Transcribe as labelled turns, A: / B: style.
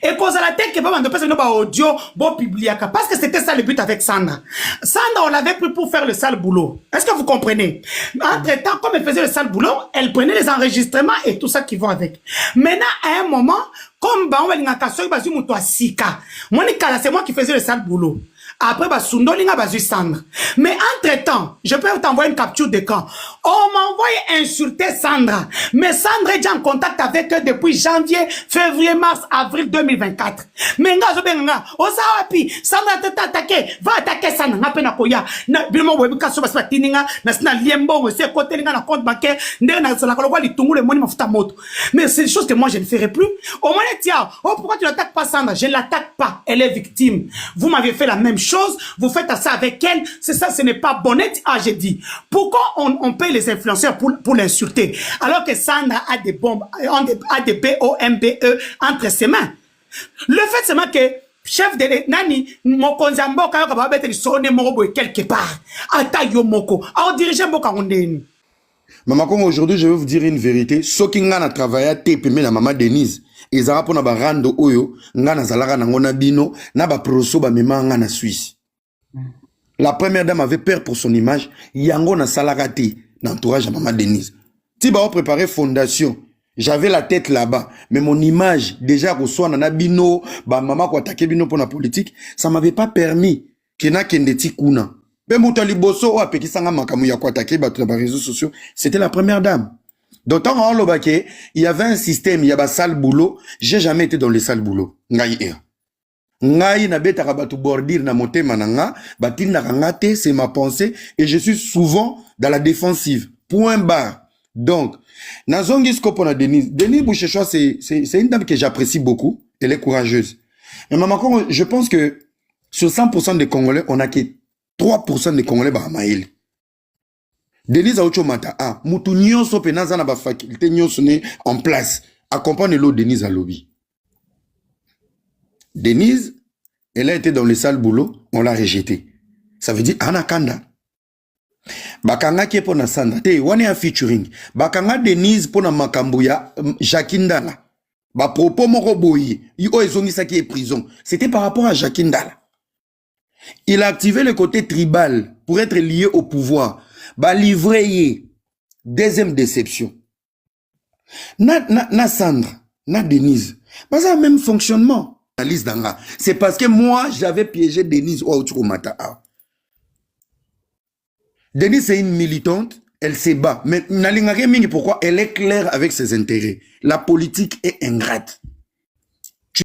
A: Et cause à la tête que pas de personnes audio, bon publiaka. Parce que c'était ça le but avec Sandra. Sandra, on l'avait pris pour faire le sale boulot. Est-ce que vous comprenez? Entre-temps, comme elle faisait le sale boulot, elle prenait les enregistrements et tout ça qui va avec. Maintenant, à un moment, comme bah, on va c'est moi qui faisais le sale boulot. Après, bah, Sundolinga basu Sandra. Mais entre-temps, je peux t'envoyer une capture d'écran. On m'envoie insulter Sandra. Mais Sandra est déjà en contact avec eux depuis janvier, février, mars, avril 2024. Mais nga zo benga, osawapi, Sandra t'a attaqué, va attaquer Sandra, n'a pena koya. Na bilmo webi kaso basa tininga, na sina liembo, se côté linga na compte bancaire, ndé na sala kolwa litungu le moni mafuta moto. Mais c'est des choses que moi je ne ferai plus. Au moins, tiens, oh pourquoi tu n'attaques pas Sandra? Je ne l'attaque pas, elle est victime. Vous m'avez fait la même chose. Vous faites ça avec elle, c'est ça, ce n'est pas bonnette. Ah, j'ai dit. Pourquoi on paye les influenceurs pour l'insulter? Alors que Sandra a des bombes, a des B-O-M-B-E entre ses mains. Le fait seulement que chef de Nani, Mokonza Mboka, quelque part. Ata yo moko. Alors, dirigeant Mboka Ondeni.
B: Maman, comme aujourd'hui, je vais vous dire une vérité. Ce qui a travaillé à TPM, la maman Denise, ils ont rapport à rando oyo, ngana zalara na ngona bino, na ba proso ba mema ngana Suisse. La première dame avait peur pour son image, yango na salarati, l'entourage à maman Denise. Si ba préparé fondation, j'avais la tête là-bas, mais mon image, déjà reçoit na bino, ba maman ko attaquer bino pour la politique, ça m'avait pas permis kena kendeti kuna. C'était la première dame. D'autant en Lobake, il y avait un système, il y avait un sale boulot. J'ai jamais été dans les sales boulots. Ngai na beta rabatu bordir na monte mananga, batil na rangate, c'est ma pensée, et je suis souvent dans la défensive. Point barre. Donc, Nazongi Skopona Denise. Denise Bouchechois, c'est une dame que j'apprécie beaucoup. Elle est courageuse. Mais maman, je pense que sur 100% des Congolais, on a que 3% des Congolais bah maïl. Denise Aochomata, ah, mutu nyonso penaza na ba faculté nyonso ne en place. Accompagne l'eau Denise à lobby. Denise, elle a été dans les sales boulots, on l'a rejetée. Ça veut dire Anakanda. Bakanga qui est pour na Sandra, te wane a featuring. Bakanga Denise pour na Makambuya, Jacquindala. Ba propos moko boyi, yo ezongisa qui est prison. C'était par rapport à Jacquindala. Il a activé le côté tribal pour être lié au pouvoir. Bah livré. Deuxième déception. Na Sandra, na Denise. Bah ça a le même fonctionnement. C'est parce que moi, j'avais piégé Denise au Mata. Denise est une militante, elle se bat. Mais pourquoi? Elle est claire avec ses intérêts. La politique est ingrate.